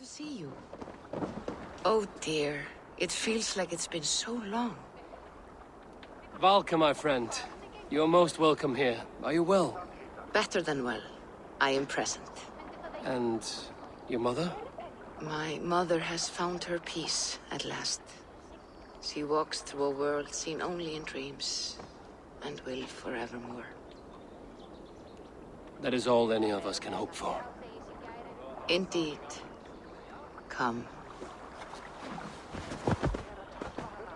to see you. Oh dear, it feels like it's been so long. Valka, my friend. You're most welcome here. Are you well? Better than well. I am present. And your mother? My mother has found her peace at last. She walks through a world seen only in dreams, and will forevermore. That is all any of us can hope for. Indeed. Come.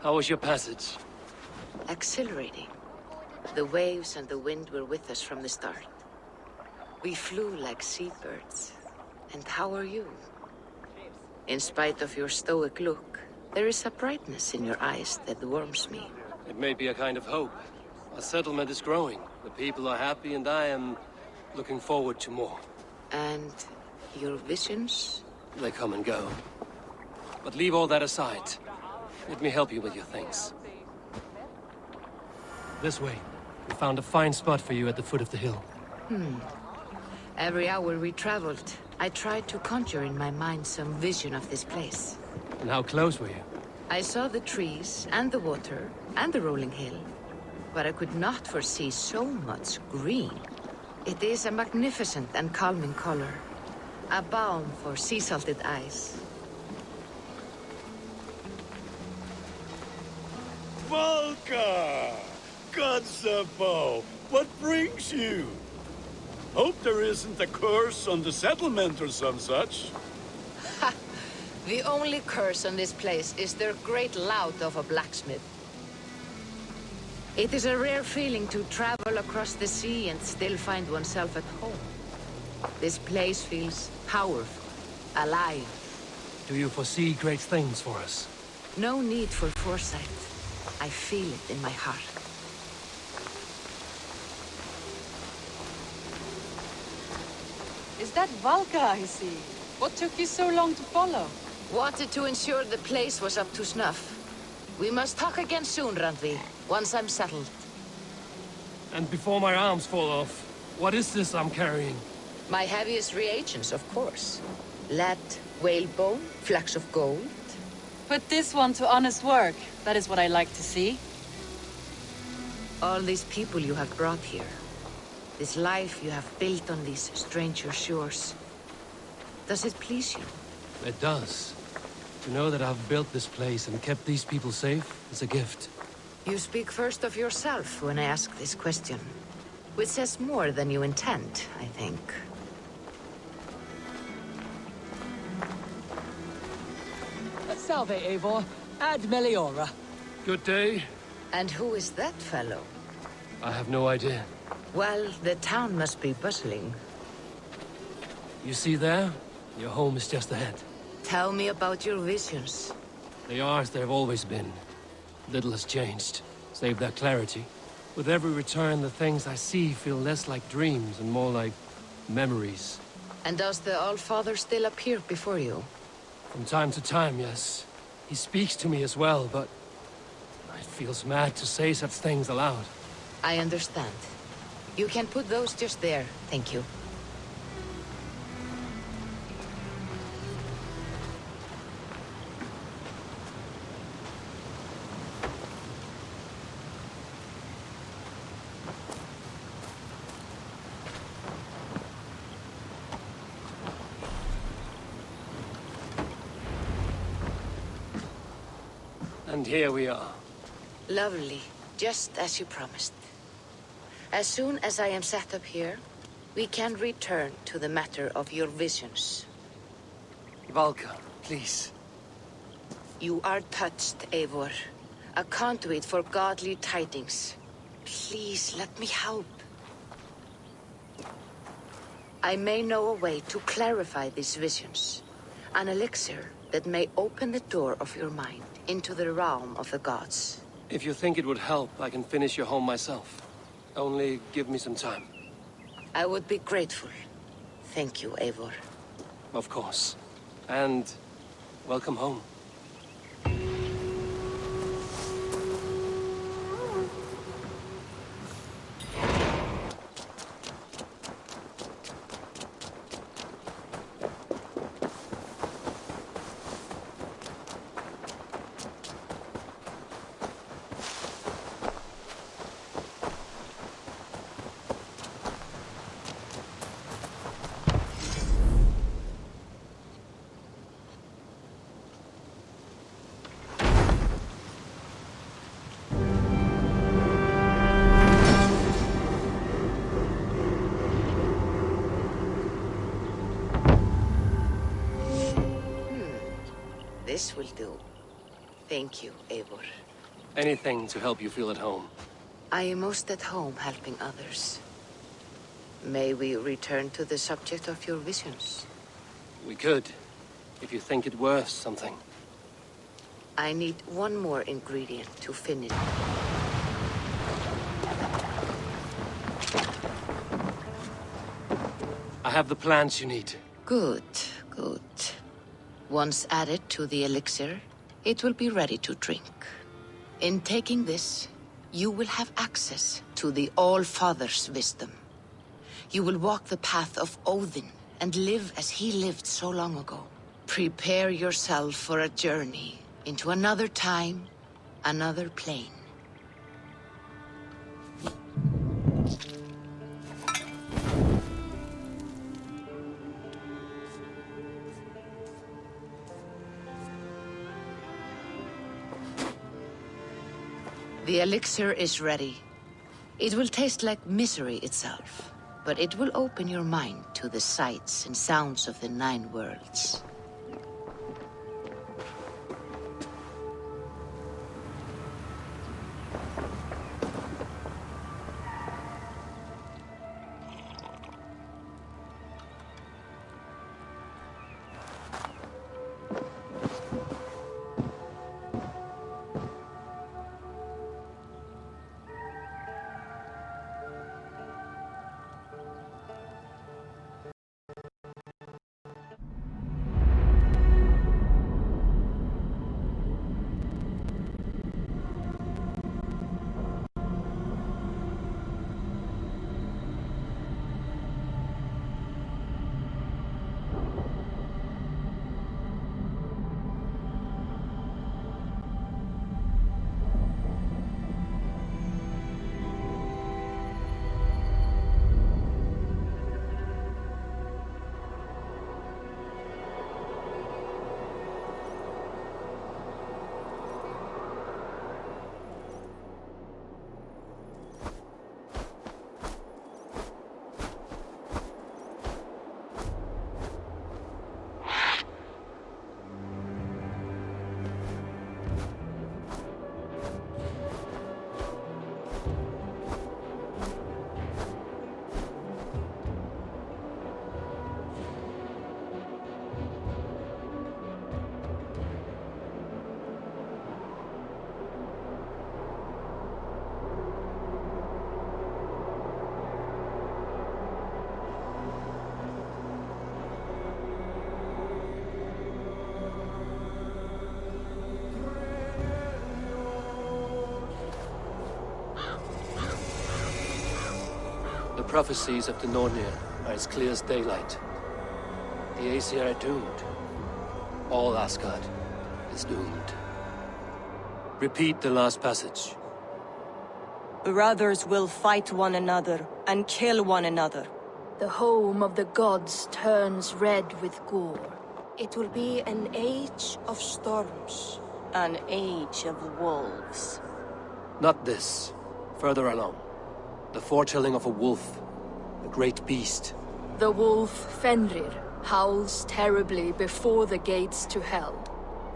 How was your passage? Exhilarating. The waves and the wind were with us from the start. We flew like seabirds. And how are you? In spite of your stoic look, there is a brightness in your eyes that warms me. It may be a kind of hope. Our settlement is growing. The people are happy and I am looking forward to more. And your visions? They come and go. But leave all that aside. Let me help you with your things. This way. We found a fine spot for you at the foot of the hill. Every hour we traveled, I tried to conjure in my mind some vision of this place. And how close were you? I saw the trees and the water and the rolling hill, but I could not foresee so much green. It is a magnificent and calming color, a balm for sea-salted eyes. Valka! Godsapo! What brings you? Hope there isn't a curse on the settlement or some such. Ha! The only curse on this place is their great lout of a blacksmith. It is a rare feeling to travel across the sea and still find oneself at home. This place feels powerful, alive. Do you foresee great things for us? No need for foresight. I feel it in my heart. Is that Valka I see? What took you so long to follow? Wanted to ensure the place was up to snuff. We must talk again soon, Randvi, once I'm settled. And before my arms fall off, what is this I'm carrying? My heaviest reagents, of course. Lead, whalebone, flecks of gold. Put this one to honest work. That is what I like to see. All these people you have brought here. This life you have built on these stranger shores. Does it please you? It does. To know that I've built this place and kept these people safe is a gift. You speak first of yourself when I ask this question. Which says more than you intend, I think. Salve, Eivor. Ad Meliora. Good day. And who is that fellow? I have no idea. Well, the town must be bustling. You see there? Your home is just ahead. Tell me about your visions. They are as they've always been. Little has changed, save their clarity. With every return, the things I see feel less like dreams and more like memories. And does the Allfather still appear before you? From time to time, yes. He speaks to me as well, but it feels mad to say such things aloud. I understand. You can put those just there, thank you. And here we are. Lovely, just as you promised. As soon as I am set up here, we can return to the matter of your visions. Valka, please. You are touched, Eivor. A conduit for godly tidings. Please, let me help. I may know a way to clarify these visions. An elixir that may open the door of your mind into the realm of the gods. If you think it would help, I can finish your home myself. Only give me some time. I would be grateful. Thank you, Eivor. Of course. And welcome home. This will do. Thank you, Eivor. Anything to help you feel at home. I am most at home helping others. May we return to the subject of your visions? We could, if you think it worth something. I need one more ingredient to finish. I have the plants you need. Good, good. Once added to the elixir, it will be ready to drink. In taking this, you will have access to the All-Father's wisdom. You will walk the path of Odin and live as he lived so long ago. Prepare yourself for a journey into another time, another plane. The elixir is ready. It will taste like misery itself, but it will open your mind to the sights and sounds of the 9 worlds. The prophecies of the Nornir are as clear as daylight. The Aesir are doomed. All Asgard is doomed. Repeat the last passage. Brothers will fight one another and kill one another. The home of the gods turns red with gore. It will be an age of storms. An age of wolves. Not this. Further along. The foretelling of a wolf. A great beast. The wolf Fenrir howls terribly before the gates to hell.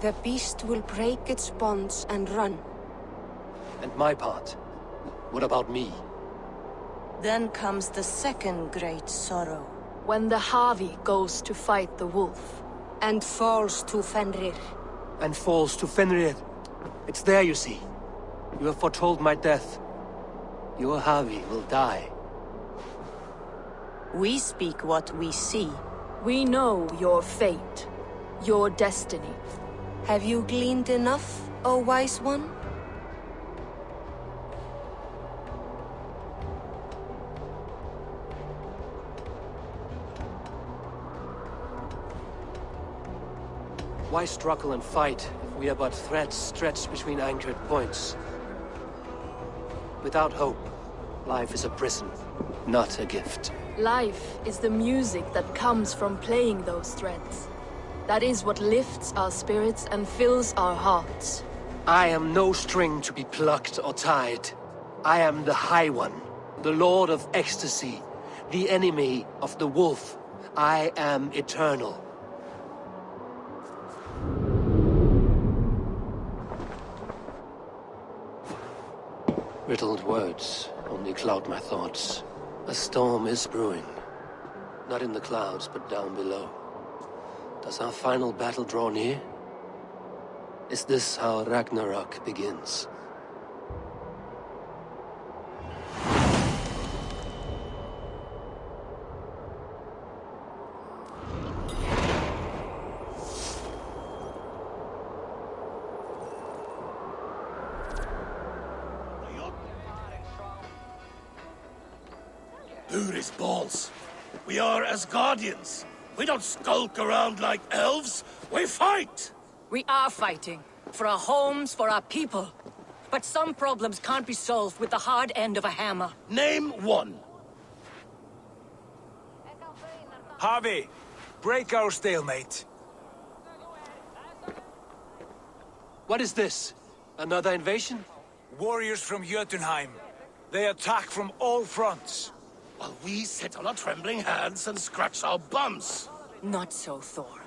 The beast will break its bonds and run. And my part? What about me? Then comes the second great sorrow. When the Havi goes to fight the wolf. And falls to Fenrir. And falls to Fenrir. It's there, you see. You have foretold my death. Your Havi will die. We speak what we see. We know your fate. Your destiny. Have you gleaned enough, O wise one? Why struggle and fight if we are but threads stretched between anchored points? Without hope, life is a prison, not a gift. Life is the music that comes from playing those threads. That is what lifts our spirits and fills our hearts. I am no string to be plucked or tied. I am the High One, the Lord of Ecstasy, the enemy of the wolf. I am eternal. Riddled words only cloud my thoughts. A storm is brewing. Not in the clouds, but down below. Does our final battle draw near? Is this how Ragnarok begins? His balls. We are Asgardians. We don't skulk around like elves. We fight! We are fighting. For our homes, for our people. But some problems can't be solved with the hard end of a hammer. Name one. Harvey, break our stalemate. What is this? Another invasion? Warriors from Jotunheim. They attack from all fronts. While we sit on our trembling hands and scratch our bums. Not so, Thor.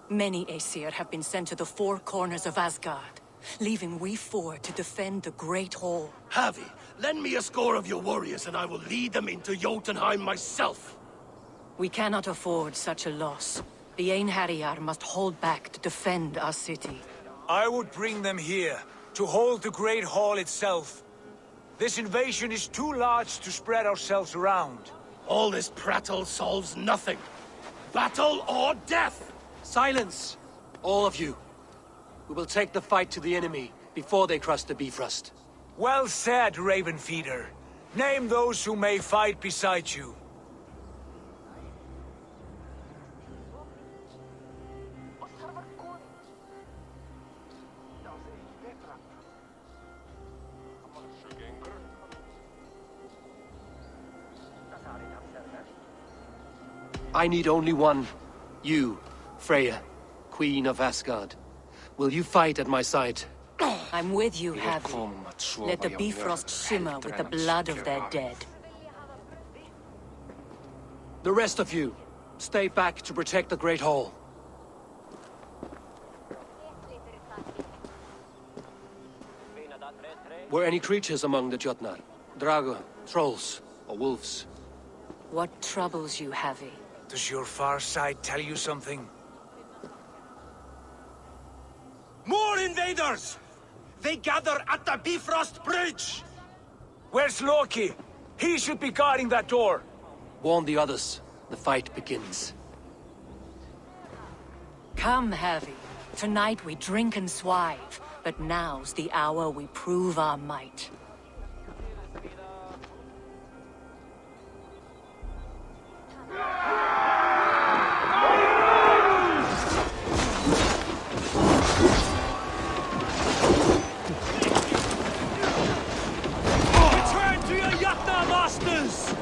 Many Aesir have been sent to the four corners of Asgard, leaving we four to defend the Great Hall. Harvey, lend me a score of your warriors and I will lead them into Jotunheim myself. We cannot afford such a loss. The Einherjar must hold back to defend our city. I would bring them here, to hold the Great Hall itself. This invasion is too large to spread ourselves around. All this prattle solves nothing. Battle or death! Silence! All of you. We will take the fight to the enemy before they cross the Bifrost. Well said, Ravenfeeder. Name those who may fight beside you. I need only one. You, Freya, Queen of Asgard. Will you fight at my side? I'm with you, Havi. Let the Bifrost shimmer with the blood of their dead. The rest of you, stay back to protect the Great Hall. Were any creatures among the Jotnar? Drago, trolls, or wolves? What troubles you, Havi? Does your far side tell you something? More invaders! They gather at the Bifrost Bridge! Where's Loki? He should be guarding that door. Warn the others. The fight begins. Come, Havi. Tonight we drink and swive, but now's the hour we prove our might. Return to your Jotnar masters!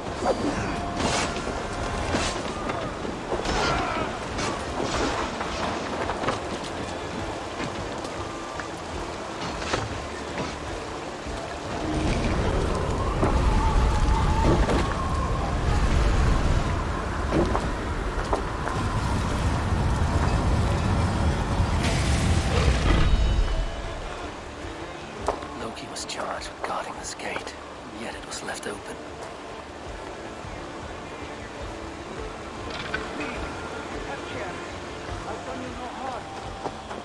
Loki was charged with guarding this gate, and yet it was left open.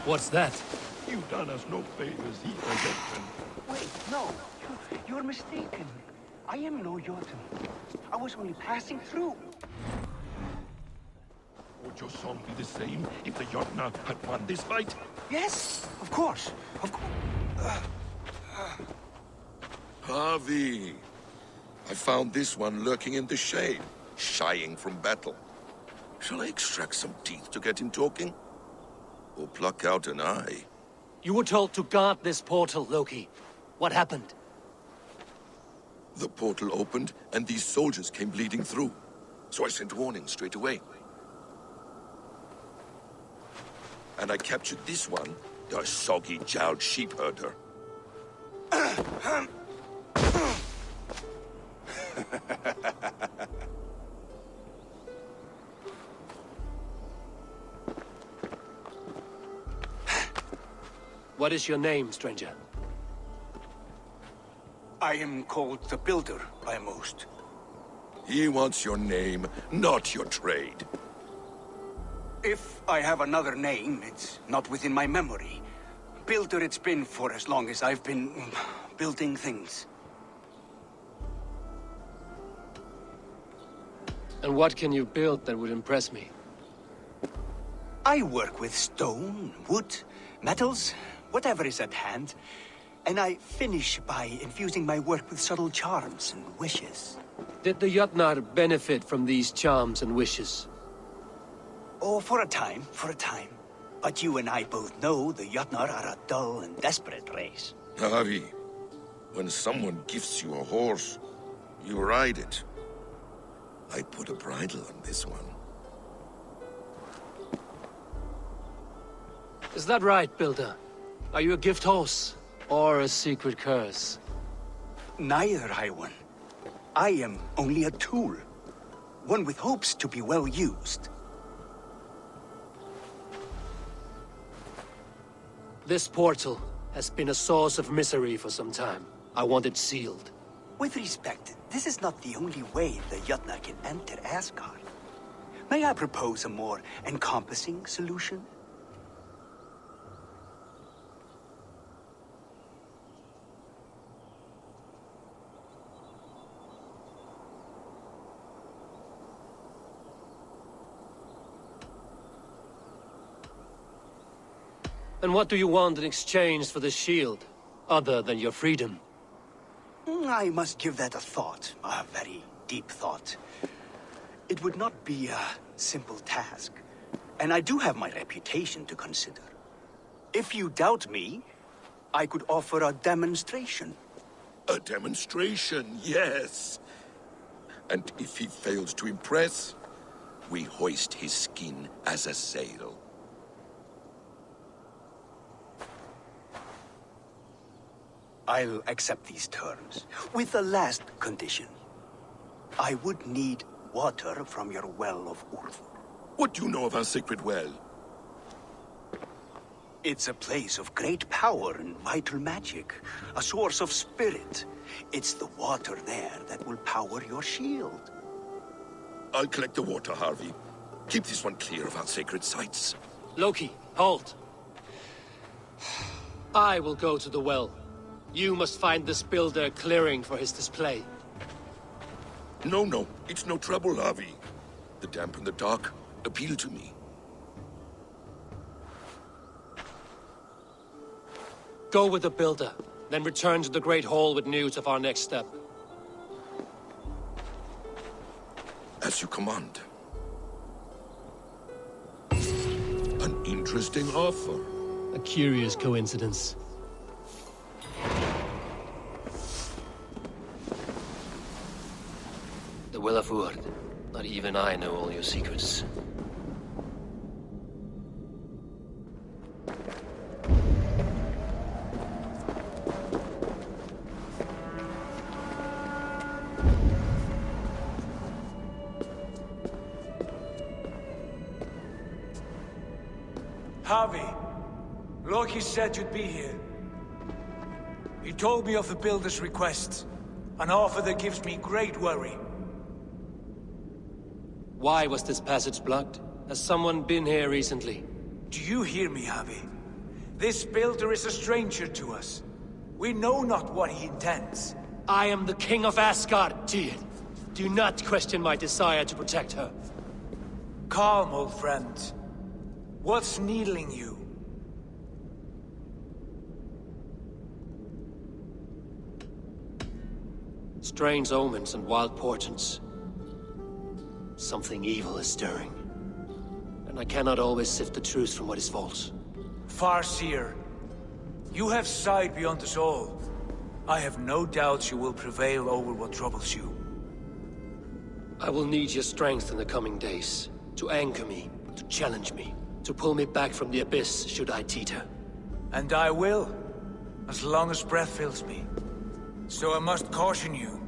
What's that? You've done us no favors either, Jotun. Wait, no. You're mistaken. I am no Jotun. I was only passing through. Would your song be the same if the Jotnar had won this fight? Yes, of course. Of course. Harvey! I found this one lurking in the shade, shying from battle. Shall I extract some teeth to get him talking? Or pluck out an eye? You were told to guard this portal, Loki. What happened? The portal opened, and these soldiers came bleeding through. So I sent warning straight away. And I captured this one, the soggy-jowled sheep herder. What is your name, stranger? I am called the Builder by most. He wants your name, not your trade. If I have another name, it's not within my memory. Builder it's been for as long as I've been building things. And what can you build that would impress me? I work with stone, wood, metals, whatever is at hand. And I finish by infusing my work with subtle charms and wishes. Did the Jötnar benefit from these charms and wishes? Oh, for a time. But you and I both know the Jötnar are a dull and desperate race. Harvey, when someone gifts you a horse, you ride it. I put a bridle on this one. Is that right, Builder? Are you a gift horse? Or a secret curse? Neither, High One. I am only a tool. One with hopes to be well used. This portal has been a source of misery for some time. I want it sealed. With respect, this is not the only way the Jötnar can enter Asgard. May I propose a more encompassing solution? And what do you want in exchange for the shield, other than your freedom? I must give that a thought, a very deep thought. It would not be a simple task, and I do have my reputation to consider. If you doubt me, I could offer a demonstration. A demonstration, yes. And if he fails to impress, we hoist his skin as a sail. I'll accept these terms, with the last condition. I would need water from your well of Urth. What do you know of our sacred well? It's a place of great power and vital magic, a source of spirit. It's the water there that will power your shield. I'll collect the water, Harvey. Keep this one clear of our sacred sites. Loki, hold. I will go to the well. You must find this builder clearing for his display. No, it's no trouble, Harvey. The damp and the dark appeal to me. Go with the builder, then return to the Great Hall with news of our next step. As you command. An interesting offer. A curious coincidence. The Will of Urd. Not even I know all your secrets. Harvey, Loki said you'd be here. He told me of the Builder's request, an offer that gives me great worry. Why was this passage blocked? Has someone been here recently? Do you hear me, Harvey? This Builder is a stranger to us. We know not what he intends. I am the King of Asgard, Tyr. Do not question my desire to protect her. Calm, old friend. What's needling you? Strange omens and wild portents. Something evil is stirring. And I cannot always sift the truth from what is false. Farseer, you have sight beyond us all. I have no doubts you will prevail over what troubles you. I will need your strength in the coming days. To anchor me, to challenge me, to pull me back from the abyss should I teeter. And I will, as long as breath fills me. So I must caution you.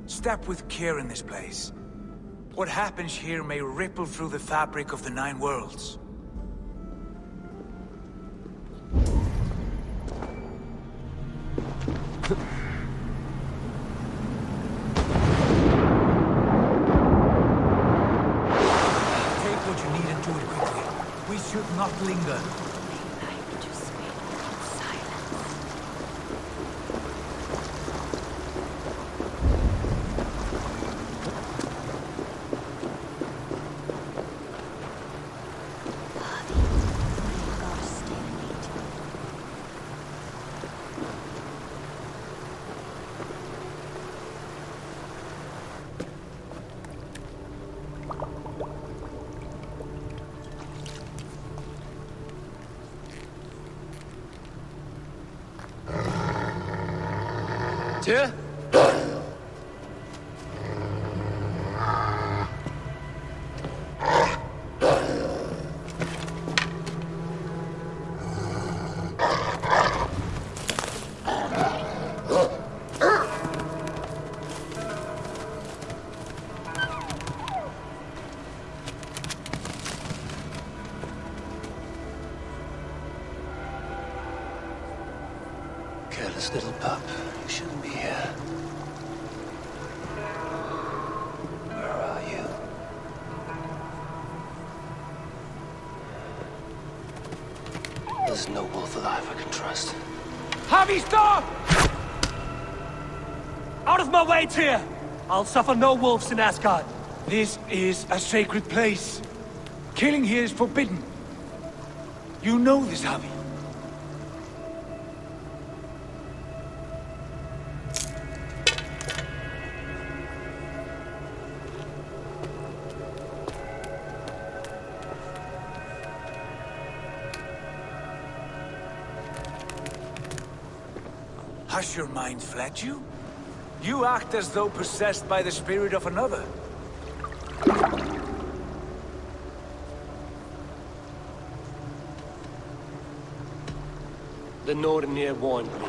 Step with care in this place. What happens here may ripple through the fabric of the Nine Worlds. should not linger. Tyr? Careless little pup. You shouldn't be here. Where are you? There's no wolf alive I can trust. Javi, stop! Out of my way, Tyr! I'll suffer no wolves in Asgard. This is a sacred place. Killing here is forbidden. You know this, Javi. Has your mind fled you? You act as though possessed by the spirit of another. The Nornir warned me.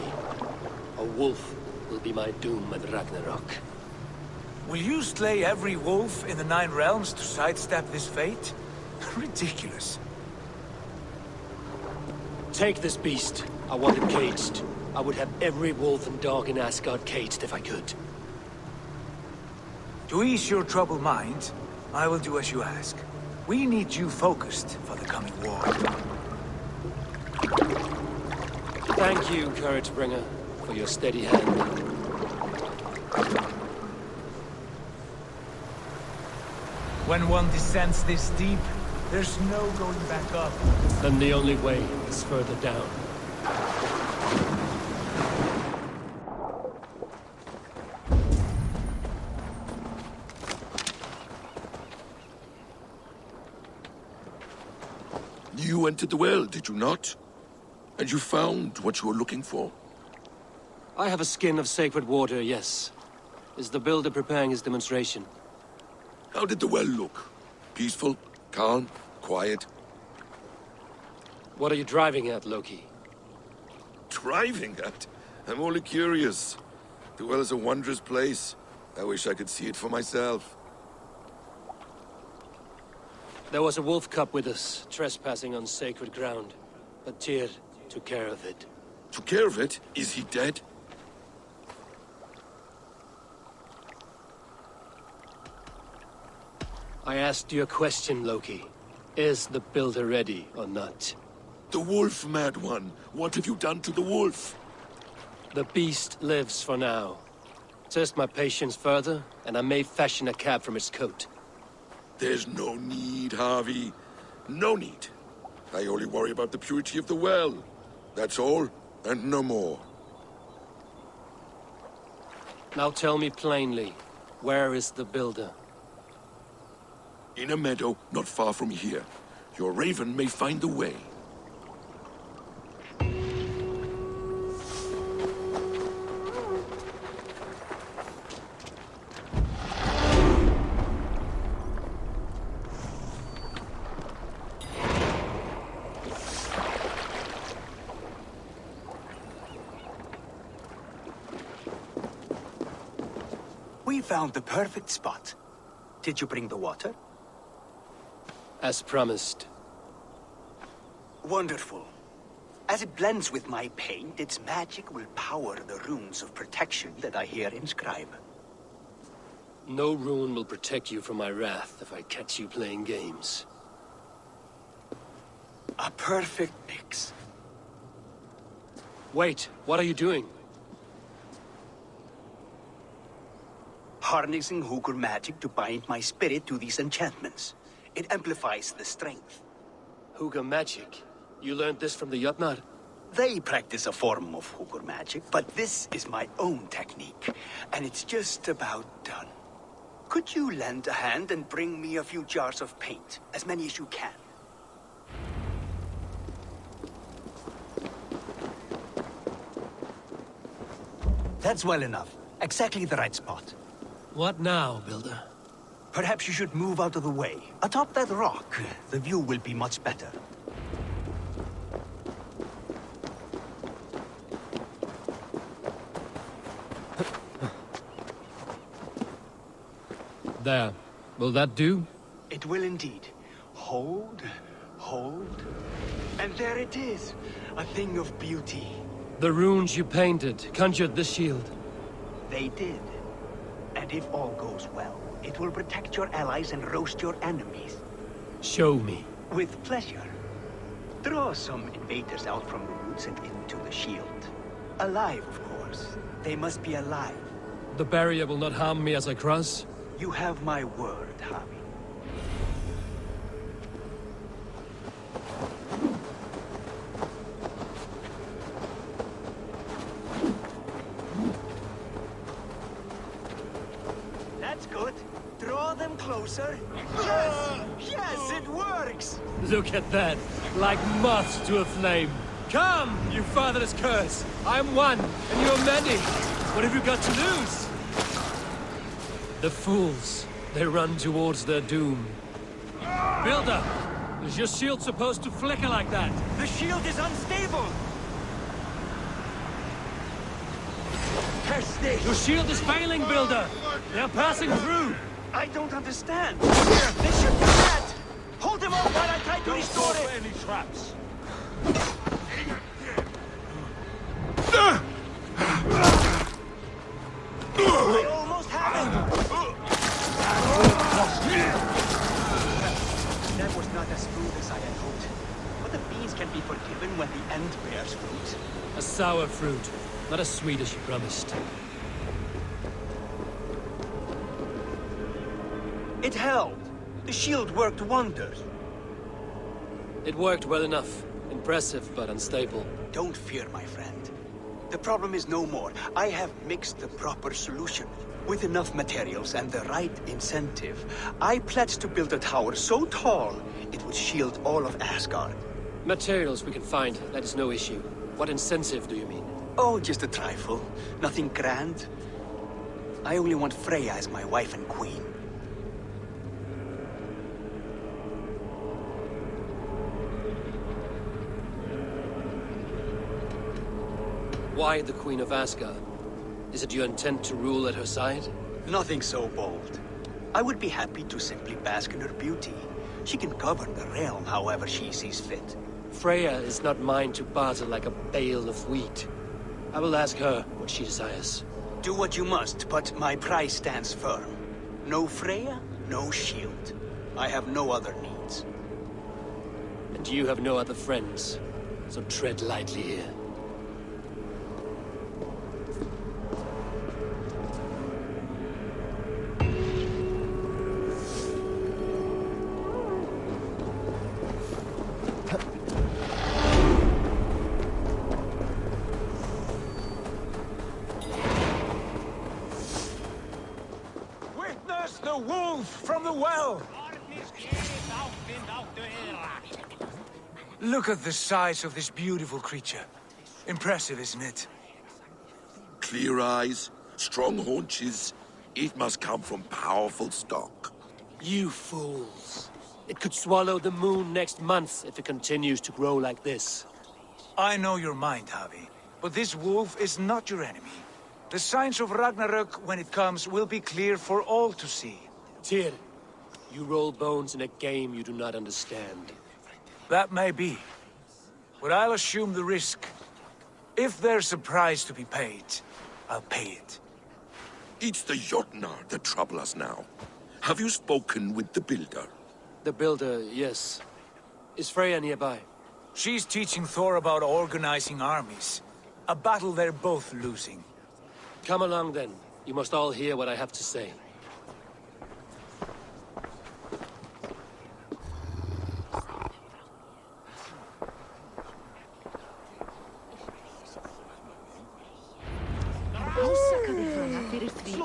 A wolf will be my doom at Ragnarok. Will you slay every wolf in the 9 realms to sidestep this fate? Ridiculous. Take this beast. I want it caged. I would have every wolf and dog in Asgard caged if I could. To ease your troubled mind, I will do as you ask. We need you focused for the coming war. Thank you, Couragebringer, for your steady hand. When one descends this deep, there's no going back up. Then the only way is further down. You entered the well, did you not? And you found what you were looking for? I have a skin of sacred water, yes. Is the builder preparing his demonstration? How did the well look? Peaceful? Calm? Quiet? What are you driving at, Loki? Driving at? I'm only curious. The well is a wondrous place. I wish I could see it for myself. There was a wolf cub with us, trespassing on sacred ground. But Tyr took care of it. Took care of it? Is he dead? I asked you a question, Loki. Is the builder ready or not? The wolf, mad one. What have you done to the wolf? The beast lives for now. Test my patience further, and I may fashion a cab from its coat. There's no need, Harvey. No need. I only worry about the purity of the well. That's all, and no more. Now tell me plainly, where is the builder? In a meadow not far from here. Your raven may find the way. We found the perfect spot. Did you bring the water? As promised. Wonderful. As it blends with my paint, its magic will power the runes of protection that I here inscribe. No rune will protect you from my wrath if I catch you playing games. A perfect mix. Wait, what are you doing? Harnessing Hooker magic to bind my spirit to these enchantments. It amplifies the strength. Huga magic? You learned this from the Jotnar? They practice a form of Hooker magic, but this is my own technique, and it's just about done. Could you lend a hand and bring me a few jars of paint? As many as you can. That's well enough. Exactly the right spot. What now, Builder? Perhaps you should move out of the way. Atop that rock, the view will be much better. There. Will that do? It will indeed. Hold, hold. And there it is. A thing of beauty. The runes you painted conjured the shield. They did. And if all goes well, it will protect your allies and roast your enemies. Show me. With pleasure. Draw some invaders out from the woods and into the shield. Alive, of course. They must be alive. The barrier will not harm me as I cross? You have my word, Javi. That's good. Draw them closer. Yes! Yes, it works! Look at that! Like moths to a flame! Come, you fatherless curse! I'm one, and you're many! What have you got to lose? The fools. They run towards their doom. Builder! Is your shield supposed to flicker like that? The shield is unstable! Your shield is failing, Builder! They're passing through! I don't understand. They should be dead! Hold them up while I try to restore it! Any traps? I almost have it! That was not as smooth as I had hoped. But the beans can be forgiven when the end bears fruit. A sour fruit, not as sweet as you promised. It held. The shield worked wonders. It worked well enough. Impressive, but unstable. Don't fear, my friend. The problem is no more. I have mixed the proper solution. With enough materials and the right incentive, I pledge to build a tower so tall, it would shield all of Asgard. Materials we can find, that is no issue. What incentive do you mean? Oh, just a trifle. Nothing grand. I only want Freya as my wife and queen. Why the Queen of Asgard? Is it your intent to rule at her side? Nothing so bold. I would be happy to simply bask in her beauty. She can govern the realm however she sees fit. Freya is not mine to barter like a bale of wheat. I will ask her what she desires. Do what you must, but my price stands firm. No Freya, no shield. I have no other needs. And you have no other friends, so tread lightly here. The wolf from the well! Look at the size of this beautiful creature. Impressive, isn't it? Clear eyes, strong haunches. It must come from powerful stock. You fools. It could swallow the moon next month if it continues to grow like this. I know your mind, Javi, but this wolf is not your enemy. The signs of Ragnarök, when it comes, will be clear for all to see. Tyr, you roll bones in a game you do not understand. That may be, but I'll assume the risk. If there's a price to be paid, I'll pay it. It's the Jotnar that trouble us now. Have you spoken with the Builder? The Builder, yes. Is Freya nearby? She's teaching Thor about organizing armies. A battle they're both losing. Come along then. You must all hear what I have to say.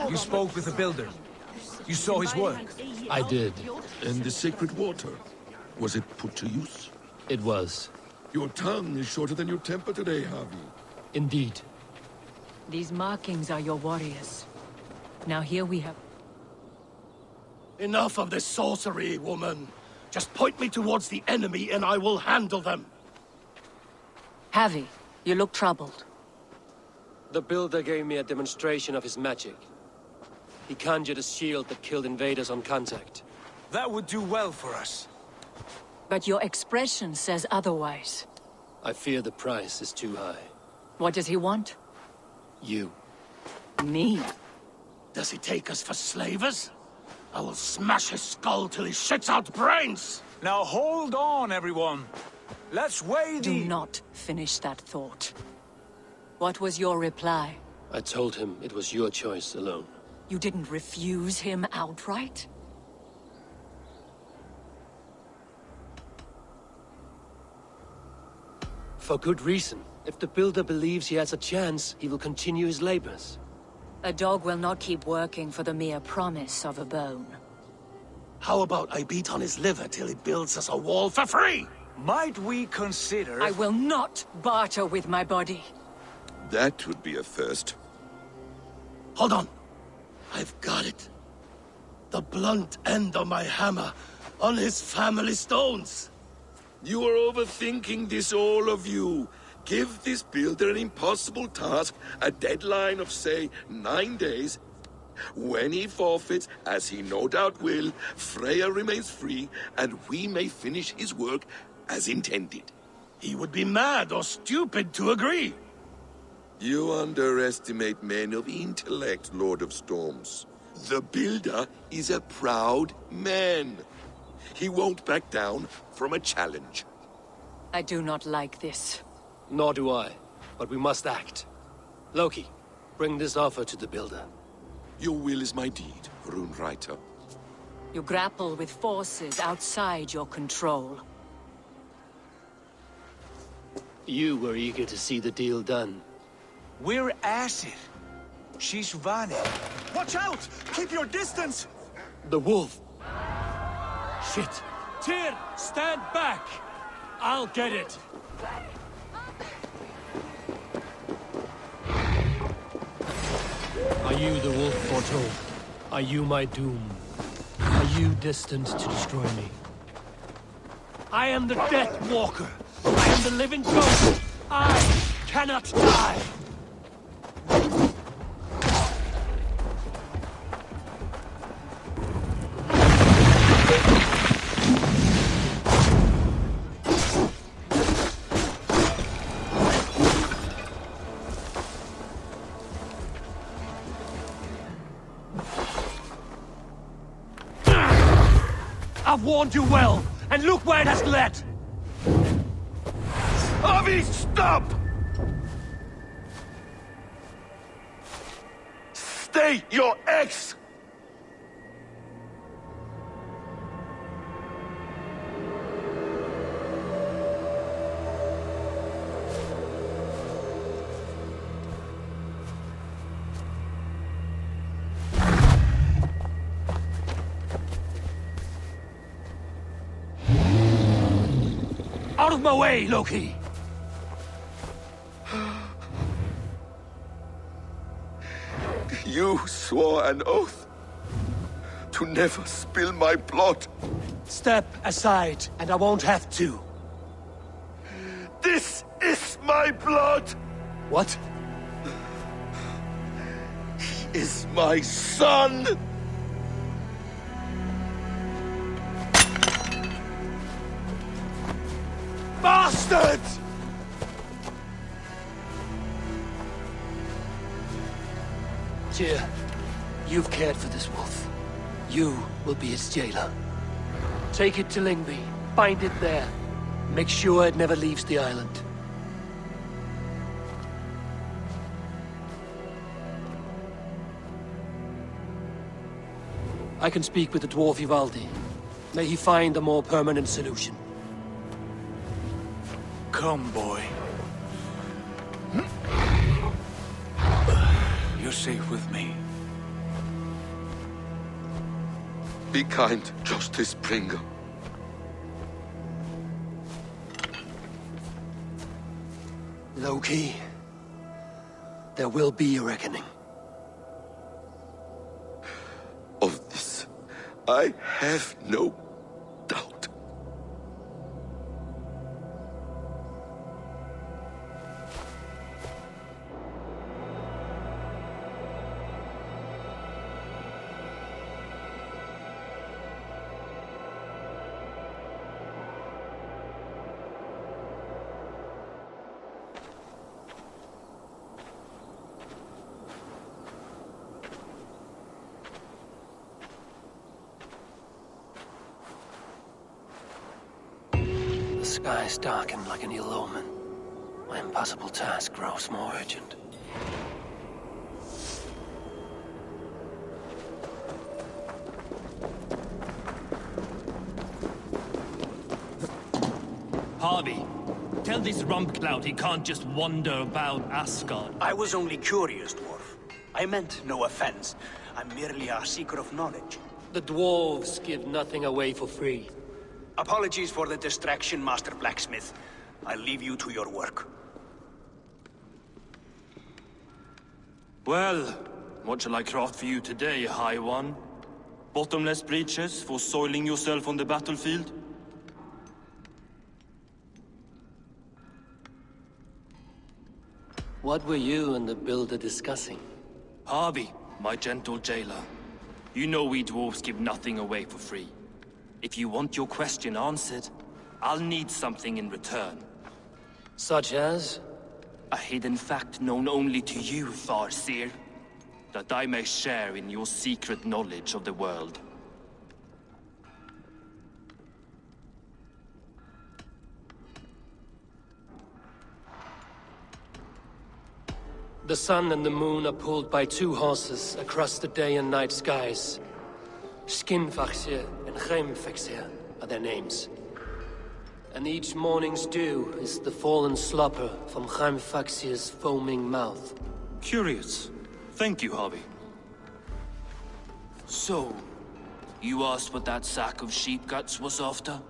You spoke with the builder. You saw his work. I did. And the sacred water, was it put to use? It was. Your tongue is shorter than your temper today, Harvey. Indeed. These markings are your warriors. Now here we have... Enough of this sorcery, woman. Just point me towards the enemy and I will handle them. Javi, you look troubled. The builder gave me a demonstration of his magic. He conjured a shield that killed invaders on contact. That would do well for us. But your expression says otherwise. I fear the price is too high. What does he want? You. Me? Does he take us for slavers? I will smash his skull till he shits out brains! Now hold on, everyone. Let's weigh the... Do not finish that thought. What was your reply? I told him it was your choice alone. You didn't refuse him outright? For good reason. If the builder believes he has a chance, he will continue his labors. A dog will not keep working for the mere promise of a bone. How about I beat on his liver till he builds us a wall for free? Might we consider... I will not barter with my body. That would be a first. Hold on. I've got it. The blunt end of my hammer on his family stones. You are overthinking this, all of you. Give this builder an impossible task, a deadline of, say, 9 days. When he forfeits, as he no doubt will, Freya remains free, and we may finish his work as intended. He would be mad or stupid to agree. You underestimate men of intellect, Lord of Storms. The builder is a proud man. He won't back down from a challenge. I do not like this. Nor do I, but we must act. Loki, bring this offer to the builder. Your will is my deed, Rune Writer. You grapple with forces outside your control. You were eager to see the deal done. We're acid. She's Vani. Watch out! Keep your distance! The wolf! Shit! Tyr, stand back! I'll get it! Are you the wolf foretold? Are you my doom? Are you destined to destroy me? I am the Death Walker! I am the living ghost! I cannot die! I've warned you well, and look where it has led! Avi, stop! Stay your ex! Out of my way, Loki! You swore an oath to never spill my blood. Step aside, and I won't have to. This is my blood! What? He is my son! Bastard! Tyr, you've cared for this wolf. You will be its jailer. Take it to Lingby. Bind it there. Make sure it never leaves the island. I can speak with the dwarf Ivaldi. May he find a more permanent solution. Come, boy. You're safe with me. Be kind, Justice Springer. Loki, there will be a reckoning. Of this, I have no doubt. The skies darken like an ill omen. My impossible task grows more urgent. Harvey, tell this rumpclout he can't just wander about Asgard. I was only curious, dwarf. I meant no offense. I'm merely a seeker of knowledge. The dwarves give nothing away for free. Apologies for the distraction, Master Blacksmith. I'll leave you to your work. Well, what shall I craft for you today, High One? Bottomless breeches for soiling yourself on the battlefield? What were you and the builder discussing? Harvey, my gentle jailer. You know we dwarves give nothing away for free. If you want your question answered, I'll need something in return. Such as? A hidden fact known only to you, Farseer. That I may share in your secret knowledge of the world. The sun and the moon are pulled by two horses across the day and night skies. Skinfaxir and Heimfaxir are their names. And each morning's dew is the fallen slopper from Heimfaxir's foaming mouth. Curious. Thank you, Harvey. So, you asked what that sack of sheep guts was after?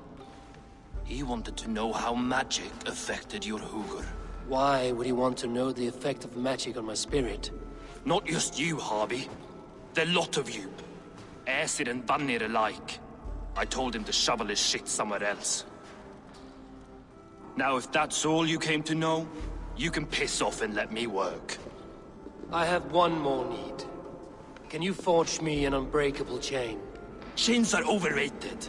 He wanted to know how magic affected your Hugr. Why would he want to know the effect of magic on my spirit? Not just you, Harvey. The lot of you. Aesir and Vanir alike. I told him to shovel his shit somewhere else. Now, if that's all you came to know, you can piss off and let me work. I have one more need. Can you forge me an unbreakable chain? Chains are overrated.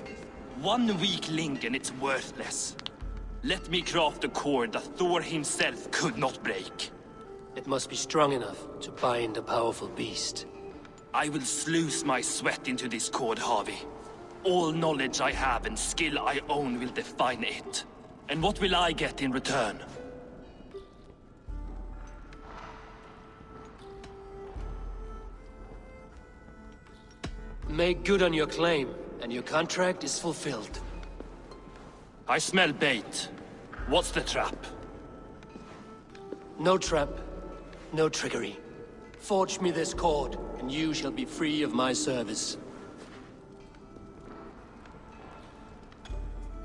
One weak link and it's worthless. Let me craft a cord that Thor himself could not break. It must be strong enough to bind a powerful beast. I will sluice my sweat into this cord, Harvey. All knowledge I have and skill I own will define it. And what will I get in return? Make good on your claim, and your contract is fulfilled. I smell bait. What's the trap? No trap, no trickery. Forge me this cord, and you shall be free of my service.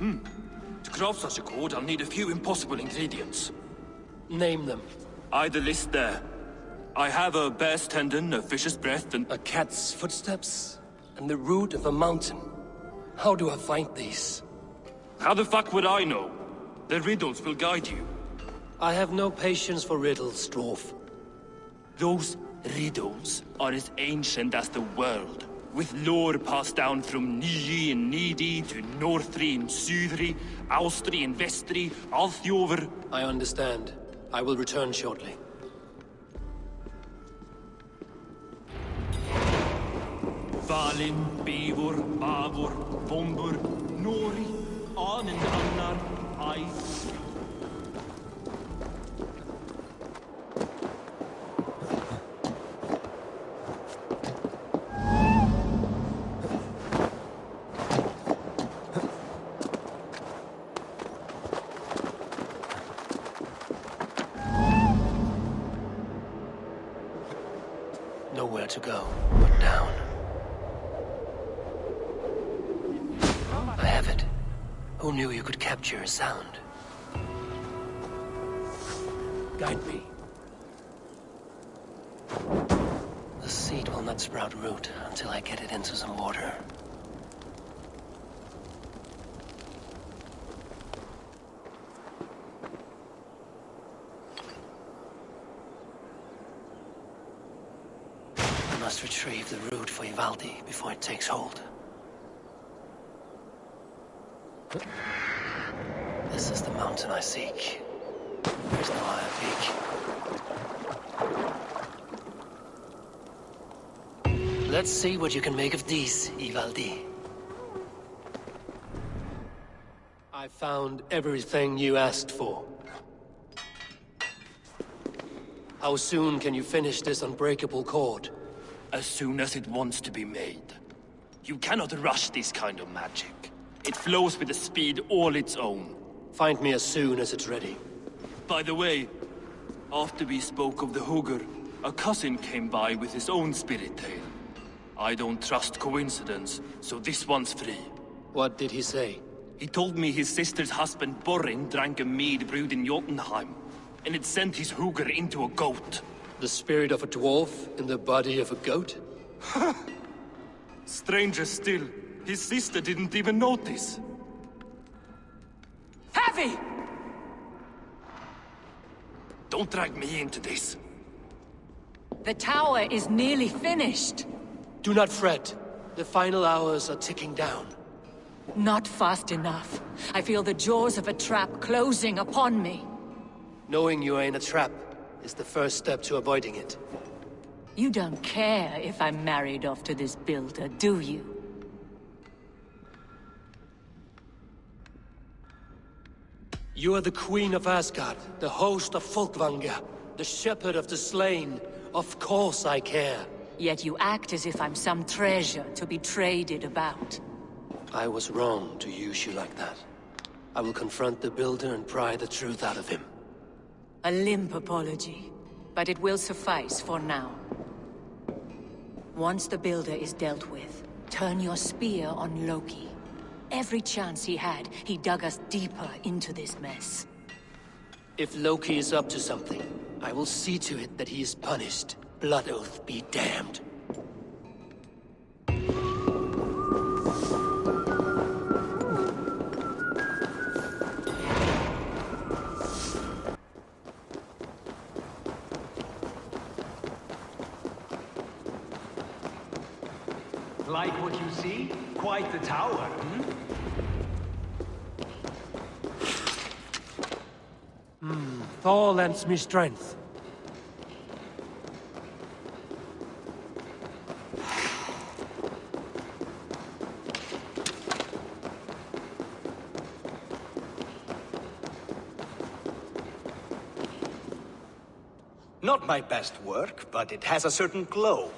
To craft such a cord, I'll need a few impossible ingredients. Name them. The list there. I have a bear's tendon, a fish's breath, and... A cat's footsteps, and the root of a mountain. How do I find these? How the fuck would I know? The riddles will guide you. I have no patience for riddles, dwarf. Those riddles are as ancient as the world, with lore passed down from Niji and Nidi to Northri and Sudri, Austri and Vestri, Althjover. I understand. I will return shortly. Valin, Beivor, Bavor, Vombur, Nori, Anand Annar, Nowhere to go but down. I have it. Who knew you could capture a sound? Guide me. The seed will not sprout root until I get it into some water. I must retrieve the root for Ivaldi before it takes hold. This is the mountain I seek. There's no higher peak. Let's see what you can make of these, Ivaldi. I found everything you asked for. How soon can you finish this unbreakable cord? As soon as it wants to be made. You cannot rush this kind of magic. It flows with a speed all its own. Find me as soon as it's ready. By the way, after we spoke of the Hugger, a cousin came by with his own spirit tale. I don't trust coincidence, so this one's free. What did he say? He told me his sister's husband Borin drank a mead brewed in Jotunheim, and it sent his Hugger into a goat. The spirit of a dwarf in the body of a goat? Stranger still, his sister didn't even notice. Heavy! Don't drag me into this. The tower is nearly finished. Do not fret. The final hours are ticking down. Not fast enough. I feel the jaws of a trap closing upon me. Knowing you are in a trap is the first step to avoiding it. You don't care if I'm married off to this builder, do you? You are the Queen of Asgard, the host of Folkvanga, the shepherd of the slain. Of course I care. Yet you act as if I'm some treasure to be traded about. I was wrong to use you like that. I will confront the builder and pry the truth out of him. A limp apology, but it will suffice for now. Once the builder is dealt with, turn your spear on Loki. Every chance he had, he dug us deeper into this mess. If Loki is up to something, I will see to it that he is punished. Blood Oath be damned. Like what you see? Quite the tower, hmm? Thor lends me strength. Not my best work, but it has a certain glow.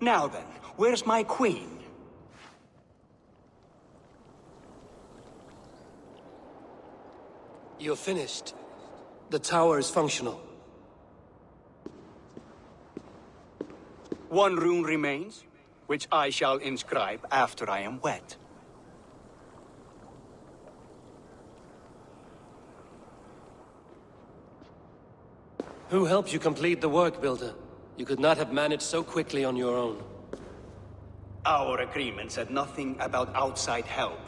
Now then, where's my queen? You're finished. The tower is functional. One rune remains, which I shall inscribe after I am wed. Who helped you complete the work, Builder? You could not have managed so quickly on your own. Our agreement said nothing about outside help.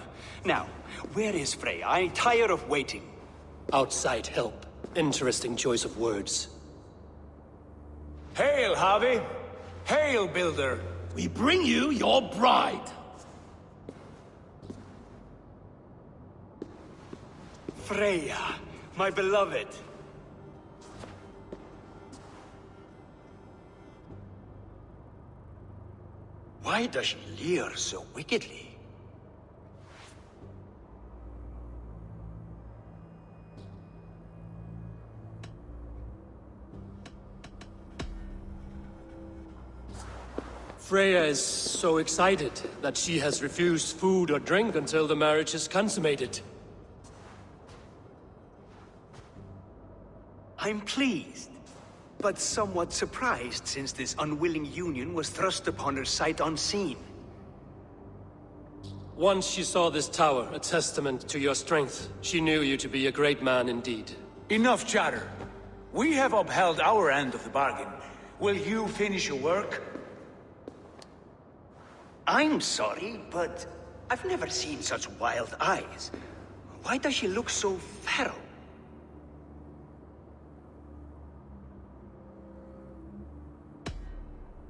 Now, where is Frey? I'm tired of waiting. Outside help. Interesting choice of words. Hail, Harvey! Hail, Builder! We bring you your bride! Freya, my beloved. Why does she leer so wickedly? Freya is so excited that she has refused food or drink until the marriage is consummated. I'm pleased, but somewhat surprised since this unwilling union was thrust upon her sight unseen. Once she saw this tower, a testament to your strength, she knew you to be a great man indeed. Enough chatter. We have upheld our end of the bargain. Will you finish your work? I'm sorry, but I've never seen such wild eyes. Why does she look so feral?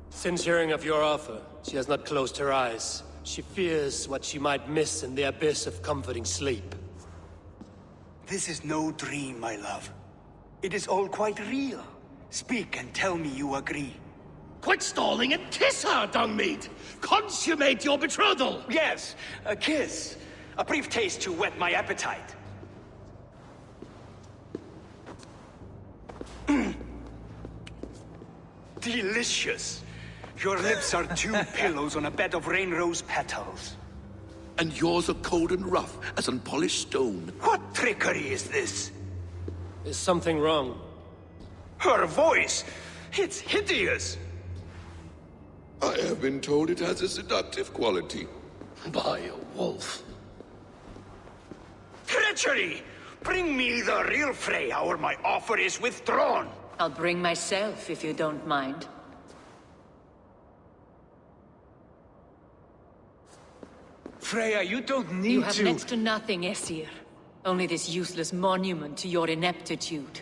Since hearing of your offer, she has not closed her eyes. She fears what she might miss in the abyss of comforting sleep. This is no dream, my love. It is all quite real. Speak and tell me you agree. Quit stalling and kiss her, Dungmeat! Consummate your betrothal! Yes, a kiss. A brief taste to whet my appetite. Delicious. Your lips are two pillows on a bed of rain rose petals. And yours are cold and rough as unpolished stone. What trickery is this? Is something wrong? Her voice! It's hideous! I have been told it has a seductive quality. By a wolf. Treachery! Bring me the real Freya or my offer is withdrawn! I'll bring myself if you don't mind. Freya, you don't need to... You have next to nothing, Aesir. Only this useless monument to your ineptitude.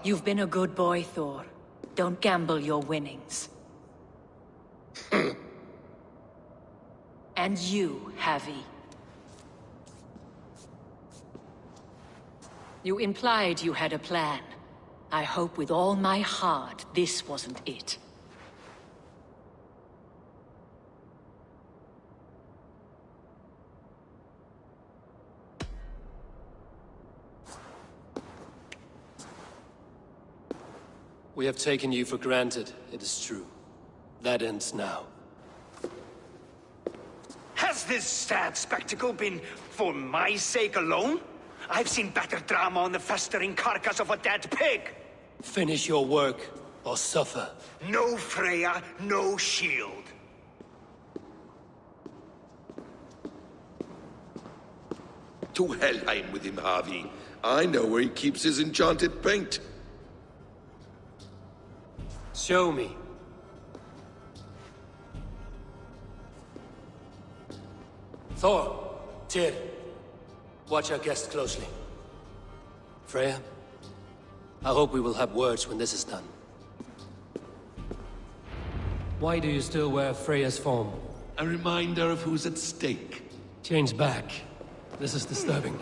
You've been a good boy, Thor. Don't gamble your winnings. And you, Havi. You implied you had a plan. I hope with all my heart this wasn't it. We have taken you for granted, it is true. That ends now. Has this sad spectacle been for my sake alone? I've seen better drama on the festering carcass of a dead pig! Finish your work, or suffer. No Freya, no shield. To Helheim with him, Harvey. I know where he keeps his enchanted paint. Show me. Thor, Tyr, watch our guest closely. Freya, I hope we will have words when this is done. Why do you still wear Freya's form? A reminder of who's at stake. Change back. This is disturbing.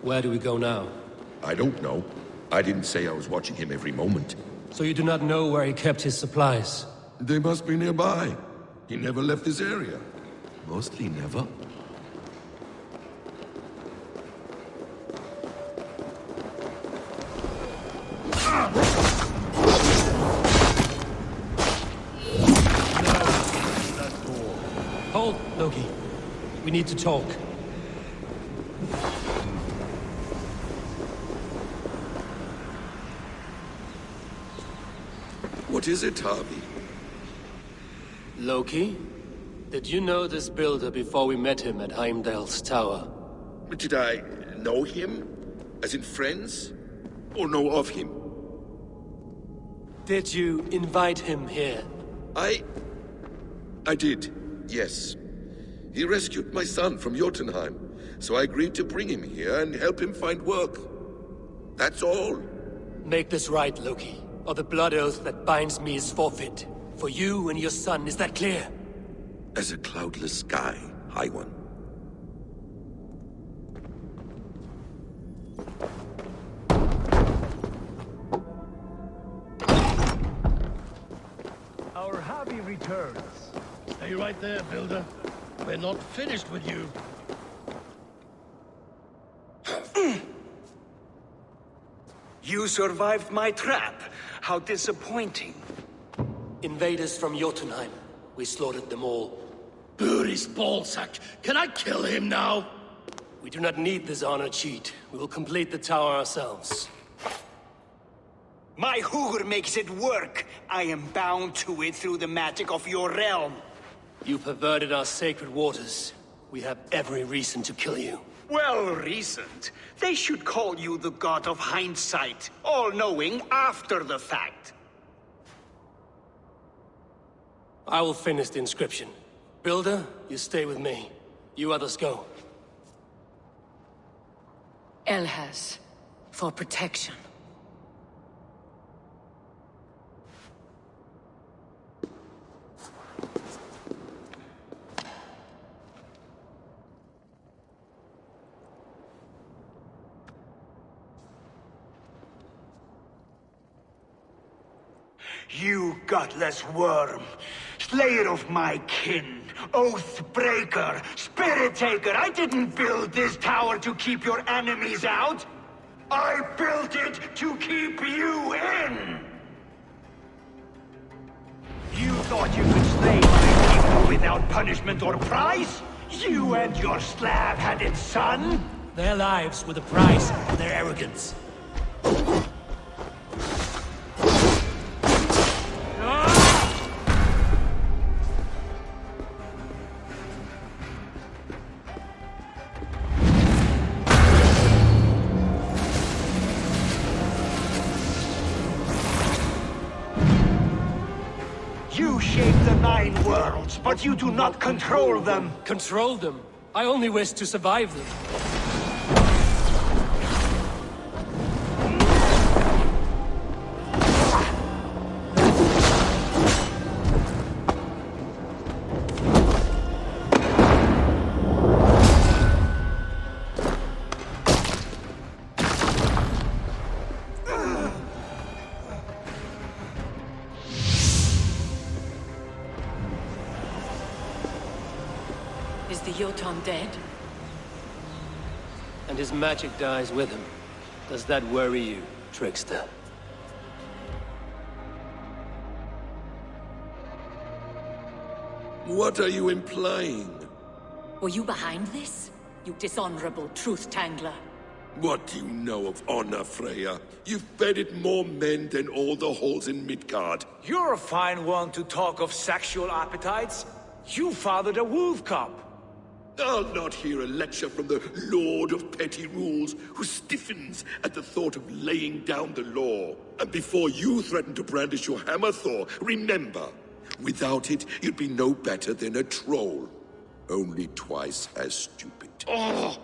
Where do we go now? I don't know. I didn't say I was watching him every moment. So you do not know where he kept his supplies? They must be nearby. He never left this area. Mostly never. Hold, Loki. We need to talk. What is it, Harvey? Loki? Did you know this builder before we met him at Heimdall's tower? Did I know him? As in friends? Or know of him? Did you invite him here? I did, yes. He rescued my son from Jotunheim, so I agreed to bring him here and help him find work. That's all. Make this right, Loki, or the blood oath that binds me is forfeit. For you and your son, is that clear? As a cloudless sky, High One. Our Harvey returns. Stay right there, Builder. We're not finished with you. You survived my trap. How disappointing. Invaders from Jotunheim. We slaughtered them all. Buri's ballsack! Can I kill him now? We do not need this honor cheat. We will complete the tower ourselves. My Hugr makes it work. I am bound to it through the magic of your realm. You perverted our sacred waters. We have every reason to kill you. Well reasoned. They should call you the god of hindsight, all-knowing after the fact. I will finish the inscription. Builder, you stay with me. You others go. Elhaz, for protection. You godless worm, slayer of my kin, oath breaker, spirit taker, I didn't build this tower to keep your enemies out. I built it to keep you in. You thought you could slay my people without punishment or prize? You and your slab-headed son? Their lives were the price of their arrogance. You shape the 9 worlds, but you do not control them. Control them? I only wish to survive them. Is the Jotun dead? And his magic dies with him. Does that worry you, trickster? What are you implying? Were you behind this? You dishonorable truth-tangler. What do you know of honor, Freya? You've bedded more men than all the halls in Midgard. You're a fine one to talk of sexual appetites. You fathered a wolf cub. I'll not hear a lecture from the Lord of Petty Rules, who stiffens at the thought of laying down the law. And before you threaten to brandish your hammer, Thor, remember, without it, you'd be no better than a troll. Only twice as stupid. Oh!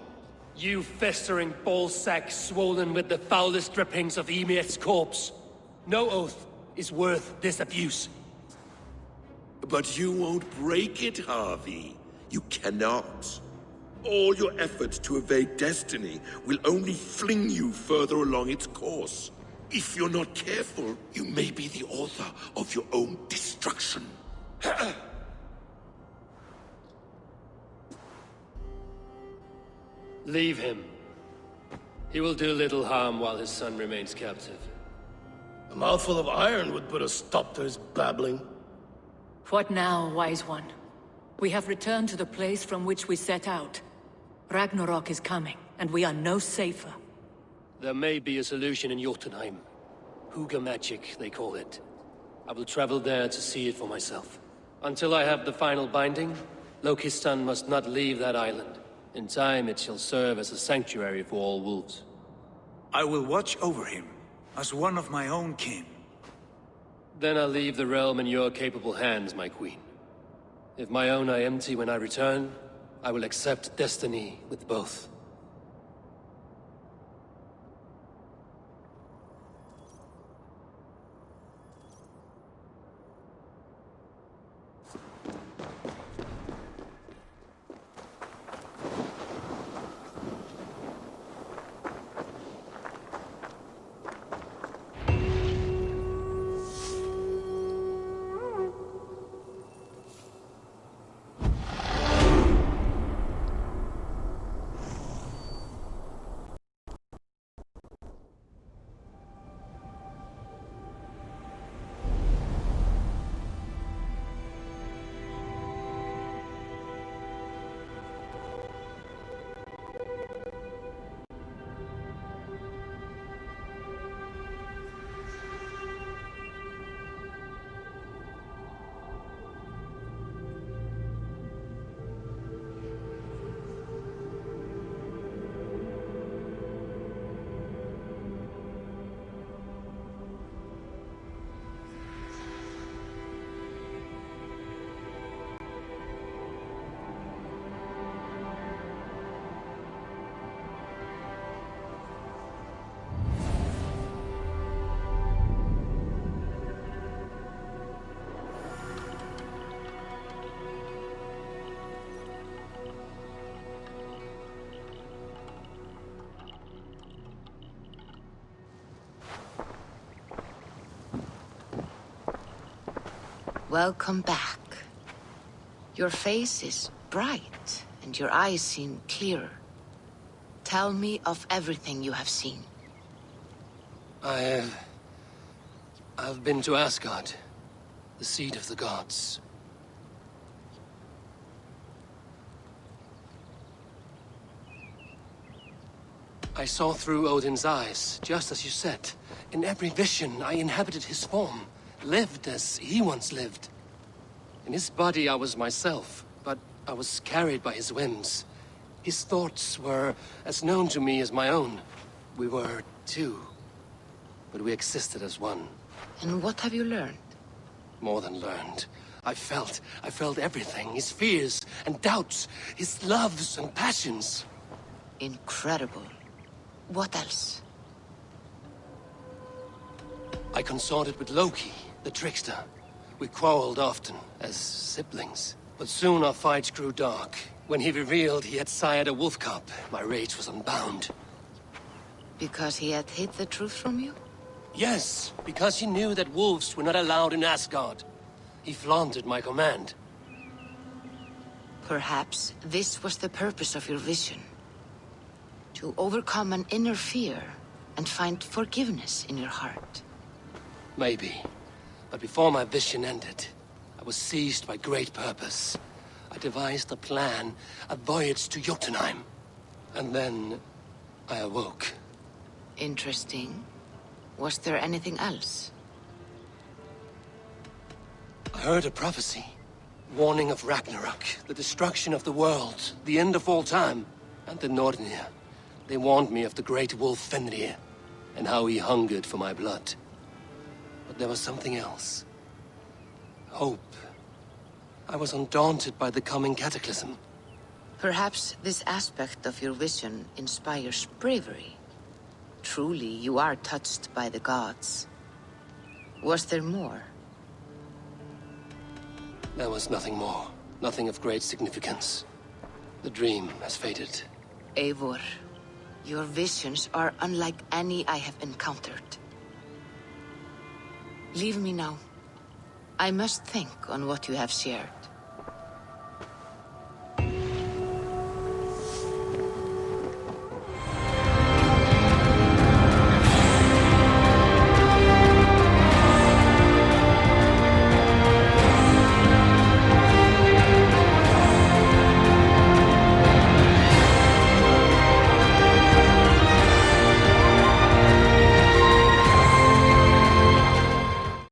You festering ballsack swollen with the foulest drippings of Ymir's corpse. No oath is worth this abuse. But you won't break it, Harvey. You cannot. All your efforts to evade destiny will only fling you further along its course. If you're not careful, you may be the author of your own destruction. Leave him. He will do little harm while his son remains captive. A mouthful of iron would put a stop to his babbling. What now, wise one? We have returned to the place from which we set out. Ragnarok is coming, and we are no safer. There may be a solution in Jotunheim. Hugr magic, they call it. I will travel there to see it for myself. Until I have the final binding, Loki's son must not leave that island. In time, it shall serve as a sanctuary for all wolves. I will watch over him, as one of my own kin. Then I'll leave the realm in your capable hands, my queen. If my own are empty when I return, I will accept destiny with both. Welcome back. Your face is bright, and your eyes seem clearer. Tell me of everything you have seen. I've been to Asgard, the seat of the gods. I saw through Odin's eyes, just as you said. In every vision, I inhabited his form, lived as he once lived. In his body, I was myself, but I was carried by his whims. His thoughts were as known to me as my own. We were two, but we existed as one. And what have you learned? More than learned. I felt everything. His fears and doubts, his loves and passions. Incredible. What else? I consorted with Loki, the trickster. We quarreled often, as siblings. But soon our fights grew dark. When he revealed he had sired a wolf cub, my rage was unbound. Because he had hid the truth from you? Yes, because he knew that wolves were not allowed in Asgard. He flaunted my command. Perhaps this was the purpose of your vision. To overcome an inner fear and find forgiveness in your heart. Maybe. But before my vision ended, I was seized by great purpose. I devised a plan, a voyage to Jotunheim. And then I awoke. Interesting. Was there anything else? I heard a prophecy. Warning of Ragnarok, the destruction of the world, the end of all time. And the Nornir. They warned me of the great wolf Fenrir, and how he hungered for my blood. But there was something else. Hope. I was undaunted by the coming cataclysm. Perhaps this aspect of your vision inspires bravery. Truly, you are touched by the gods. Was there more? There was nothing more. Nothing of great significance. The dream has faded. Eivor, your visions are unlike any I have encountered. Leave me now. I must think on what you have shared.